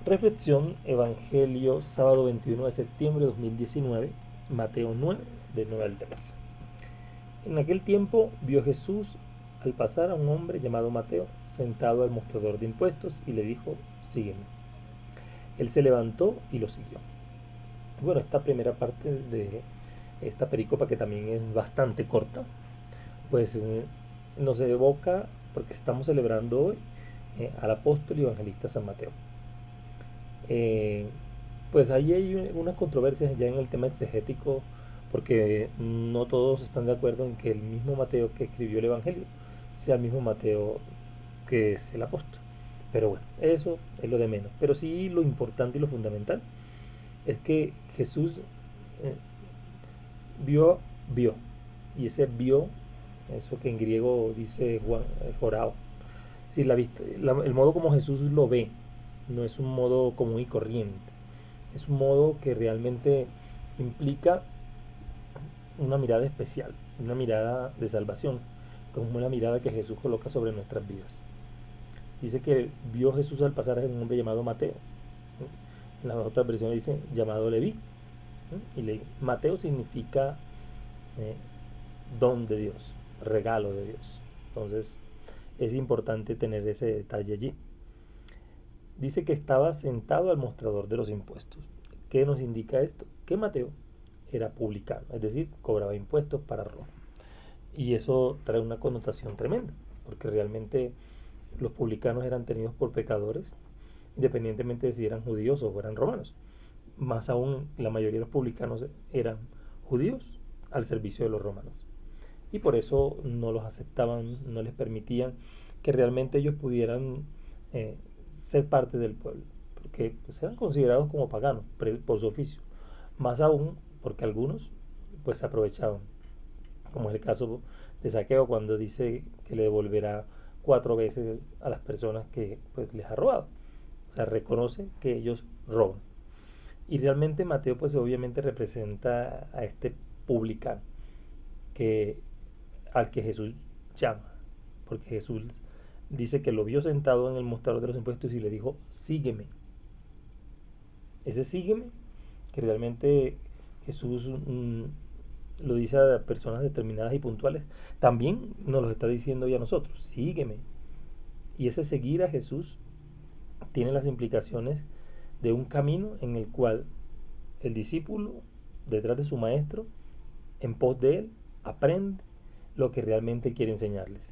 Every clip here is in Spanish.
Reflexión, Evangelio, sábado 21 de septiembre de 2019, Mateo 9, de 9 al 13. En aquel tiempo vio Jesús al pasar a un hombre llamado Mateo, sentado al mostrador de impuestos, y le dijo: sígueme. Él se levantó y lo siguió. Bueno, esta primera parte de esta pericopa, que también es bastante corta, pues nos evoca, porque estamos celebrando hoy al apóstol y evangelista San Mateo. Pues ahí hay unas controversias ya en el tema exegético, porque no todos están de acuerdo en que el mismo Mateo que escribió el Evangelio sea el mismo Mateo que es el apóstol. Pero bueno, eso es lo de menos. Pero sí, lo importante y lo fundamental es que Jesús eh, vio, y ese vio, eso que en griego dice Juan, jorao. Sí, el modo como Jesús lo ve no es un modo común y corriente, es un modo que realmente implica una mirada especial, una mirada de salvación, como una mirada que Jesús coloca sobre nuestras vidas. Dice que vio Jesús al pasar a un hombre llamado Mateo. En las otras versiones dice llamado Leví. Y Mateo significa eh, don de Dios, regalo de Dios. Entonces es importante tener ese detalle allí. Dice que estaba sentado al mostrador de los impuestos. ¿Qué nos indica esto? Que Mateo era publicano, es decir, cobraba impuestos para Roma. Y eso trae una connotación tremenda, porque realmente los publicanos eran tenidos por pecadores, independientemente de si eran judíos o eran romanos. Más aún, la mayoría de los publicanos eran judíos al servicio de los romanos. Y por eso no los aceptaban, no les permitían que realmente ellos pudieran ser parte del pueblo, porque pues, eran considerados como paganos por su oficio. Más aún porque algunos pues se aprovechaban, como es el caso de Saqueo, cuando dice que le devolverá 4 veces a las personas que pues les ha robado. O sea, reconoce que ellos roban. Y realmente Mateo pues obviamente representa a este publicano que, al que Jesús llama, porque Jesús dice que lo vio sentado en el mostrador de los impuestos y le dijo: sígueme. Ese sígueme, que realmente Jesús lo dice a personas determinadas y puntuales, también nos lo está diciendo ya a nosotros: sígueme. Y ese seguir a Jesús tiene las implicaciones de un camino en el cual el discípulo, detrás de su maestro, en pos de él, aprende lo que realmente él quiere enseñarles,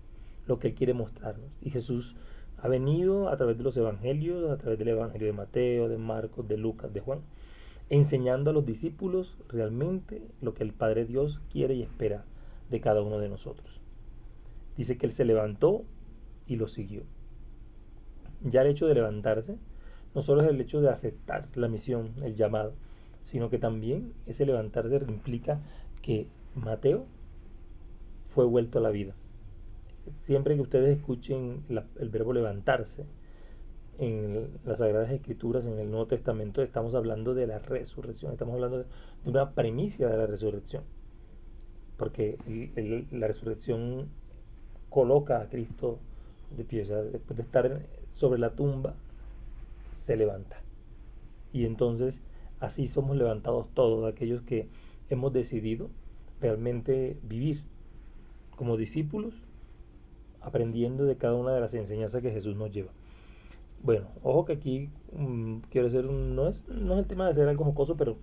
lo que él quiere mostrarnos. Y Jesús ha venido a través de los evangelios, a través del evangelio de Mateo, de Marcos, de Lucas, de Juan, enseñando a los discípulos realmente lo que el Padre Dios quiere y espera de cada uno de nosotros. Dice que él se levantó y lo siguió. Ya el hecho de levantarse no solo es el hecho de aceptar la misión, el llamado, sino que también ese levantarse implica que Mateo fue vuelto a la vida. Siempre que ustedes escuchen el verbo levantarse en las Sagradas Escrituras, en el Nuevo Testamento, estamos hablando de la resurrección, estamos hablando de una primicia de la resurrección, porque la resurrección coloca a Cristo de pie. O sea, después de estar sobre la tumba, se levanta. Y entonces así somos levantados todos aquellos que hemos decidido realmente vivir como discípulos, aprendiendo de cada una de las enseñanzas que Jesús nos lleva. Bueno, ojo que aquí quiero hacer no es el tema de hacer algo jocoso, pero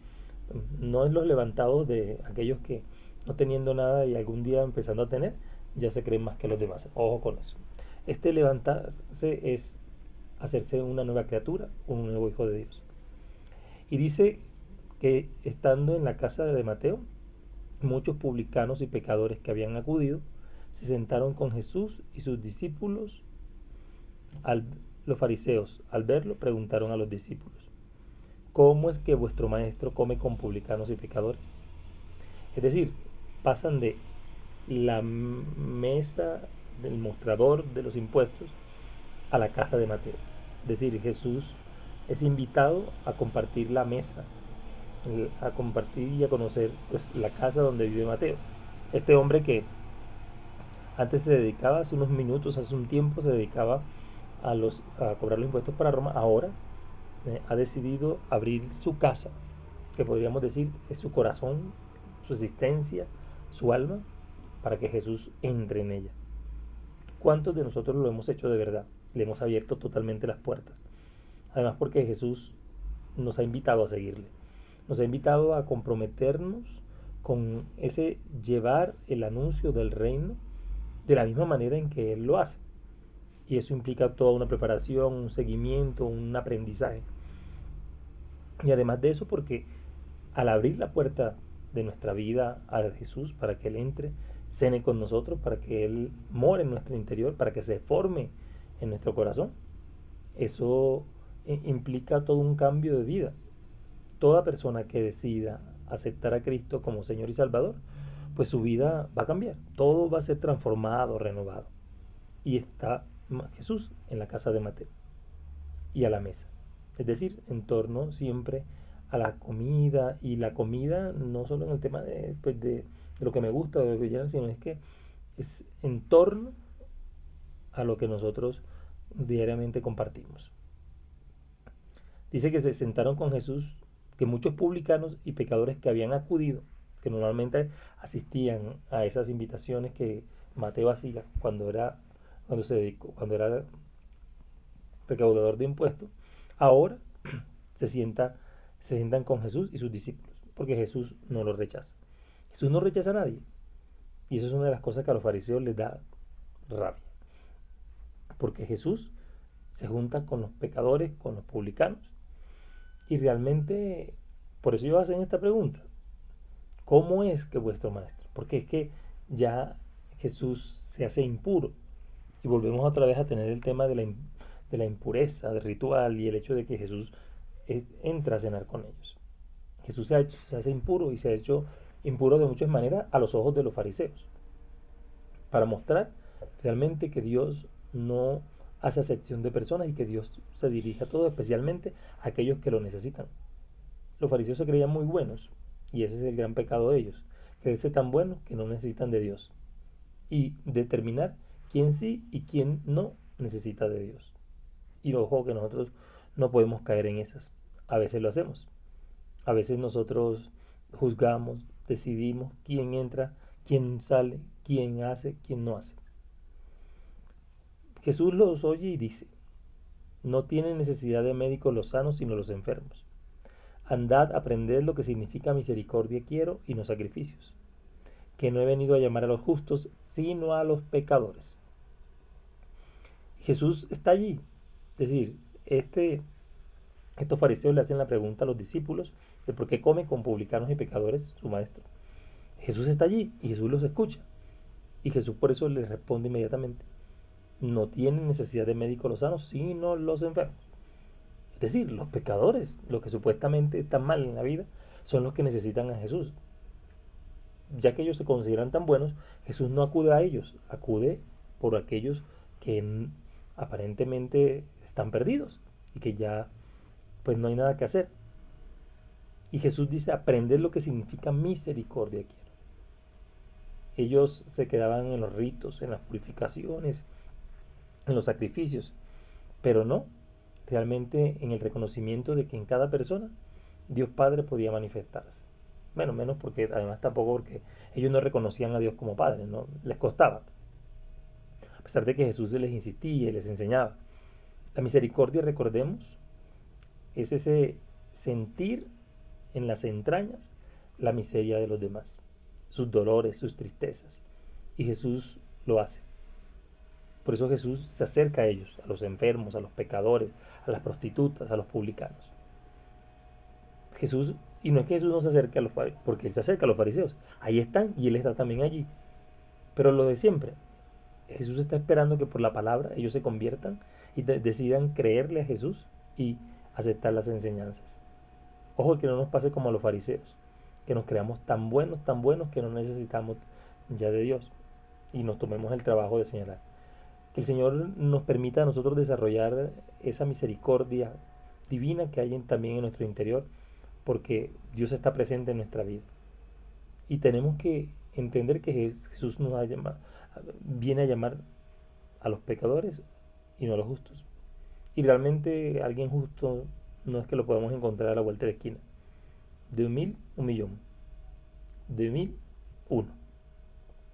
no es los levantados de aquellos que no teniendo nada y algún día empezando a tener, ya se creen más que los demás. Ojo con eso. Este levantarse es hacerse una nueva criatura, un nuevo hijo de Dios. Y dice que estando en la casa de Mateo, muchos publicanos y pecadores que habían acudido se sentaron con Jesús y sus discípulos. Los fariseos, al verlo, preguntaron a los discípulos: ¿cómo es que vuestro maestro come con publicanos y pecadores? Es decir, pasan de la mesa del mostrador de los impuestos a la casa de Mateo. Es decir, Jesús es invitado a compartir la mesa, a compartir y a conocer pues, la casa donde vive Mateo. Este hombre que antes se dedicaba, hace un tiempo se dedicaba a cobrar los impuestos para Roma, ahora Ha decidido abrir su casa, que podríamos decir es su corazón, su existencia, su alma, para que Jesús entre en ella. ¿Cuántos de nosotros lo hemos hecho de verdad? Le hemos abierto totalmente las puertas. Además porque Jesús nos ha invitado a seguirle. Nos ha invitado a comprometernos con ese llevar el anuncio del reino de la misma manera en que Él lo hace. Y eso implica toda una preparación, un seguimiento, un aprendizaje. Y además de eso, porque al abrir la puerta de nuestra vida a Jesús para que Él entre, cene con nosotros, para que Él more en nuestro interior, para que se forme en nuestro corazón, eso implica todo un cambio de vida. Toda persona que decida aceptar a Cristo como Señor y Salvador, pues su vida va a cambiar. Todo va a ser transformado, renovado. Y está Jesús en la casa de Mateo y a la mesa. Es decir, en torno siempre a la comida, y la comida no solo en el tema de lo que me gusta, de lo que llenan, sino es que es en torno a lo que nosotros diariamente compartimos. Dice que se sentaron con Jesús, que muchos publicanos y pecadores que habían acudido, que normalmente asistían a esas invitaciones que Mateo hacía cuando era recaudador de impuestos, ahora se, sienta, se sientan con Jesús y sus discípulos, porque Jesús no los rechaza. Jesús no rechaza a nadie. Y eso es una de las cosas que a los fariseos les da rabia. Porque Jesús se junta con los pecadores, con los publicanos. Y realmente, por eso yo hacen esta pregunta. ¿Cómo es que vuestro maestro? Porque es que ya Jesús se hace impuro. Y volvemos otra vez a tener el tema de la impureza, del ritual, y el hecho de que Jesús entra a cenar con ellos. Jesús se hace impuro, y se ha hecho impuro de muchas maneras a los ojos de los fariseos, para mostrar realmente que Dios no hace acepción de personas y que Dios se dirige a todos, especialmente a aquellos que lo necesitan. Los fariseos se creían muy buenos, y ese es el gran pecado de ellos, creerse tan buenos que no necesitan de Dios, y determinar quién sí y quién no necesita de Dios. Y ojo que nosotros no podemos caer en esas. A veces lo hacemos. A veces nosotros juzgamos, decidimos quién entra, quién sale, quién hace, quién no hace. Jesús los oye y dice: no tienen necesidad de médicos los sanos, sino los enfermos. Andad, aprended lo que significa misericordia quiero y no sacrificios, que no he venido a llamar a los justos, sino a los pecadores. Jesús está allí. Es decir, estos fariseos le hacen la pregunta a los discípulos de por qué come con publicanos y pecadores su maestro. Jesús está allí y Jesús los escucha. Y Jesús por eso les responde inmediatamente: no tienen necesidad de médicos los sanos, sino los enfermos. Es decir, los pecadores, los que supuestamente están mal en la vida, son los que necesitan a Jesús. Ya que ellos se consideran tan buenos, Jesús no acude a ellos, acude por aquellos que aparentemente están perdidos y que ya pues no hay nada que hacer. Y Jesús dice: aprended lo que significa misericordia quiero. Ellos se quedaban en los ritos, en las purificaciones, en los sacrificios, pero no realmente en el reconocimiento de que en cada persona Dios Padre podía manifestarse. Bueno, menos porque además tampoco porque ellos no reconocían a Dios como Padre, no les costaba, a pesar de que Jesús les insistía y les enseñaba. La misericordia, recordemos, es ese sentir en las entrañas la miseria de los demás, sus dolores, sus tristezas, y Jesús lo hace. Por eso Jesús se acerca a ellos, a los enfermos, a los pecadores, a las prostitutas, a los publicanos. Jesús, y no es que Jesús no se acerque a los fariseos, porque Él se acerca a los fariseos. Ahí están y Él está también allí. Pero lo de siempre, Jesús está esperando que por la palabra ellos se conviertan y decidan creerle a Jesús y aceptar las enseñanzas. Ojo que no nos pase como a los fariseos, que nos creamos tan buenos que no necesitamos ya de Dios y nos tomemos el trabajo de señalar. Que el Señor nos permita a nosotros desarrollar esa misericordia divina que hay también en nuestro interior, porque Dios está presente en nuestra vida. Y tenemos que entender que Jesús nos viene a llamar a los pecadores y no a los justos. Y realmente alguien justo no es que lo podamos encontrar a la vuelta de la esquina. De 1.000, 1.000.000. De 1.000, uno.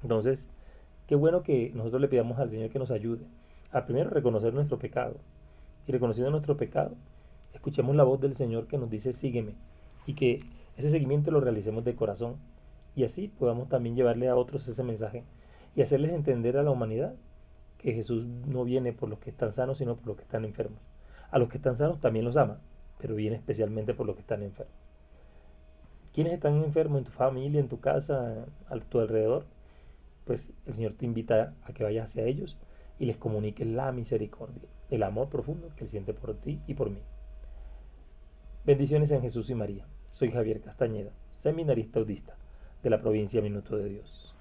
Entonces, qué bueno que nosotros le pidamos al Señor que nos ayude a primero reconocer nuestro pecado. Y reconociendo nuestro pecado, escuchemos la voz del Señor que nos dice sígueme. Y que ese seguimiento lo realicemos de corazón. Y así podamos también llevarle a otros ese mensaje. Y hacerles entender a la humanidad que Jesús no viene por los que están sanos, sino por los que están enfermos. A los que están sanos también los ama, pero viene especialmente por los que están enfermos. ¿Quiénes están enfermos en tu familia, en tu casa, a tu alrededor? Pues el Señor te invita a que vayas hacia ellos y les comuniques la misericordia, el amor profundo que Él siente por ti y por mí. Bendiciones en Jesús y María. Soy Javier Castañeda, seminarista audista de la provincia Minuto de Dios.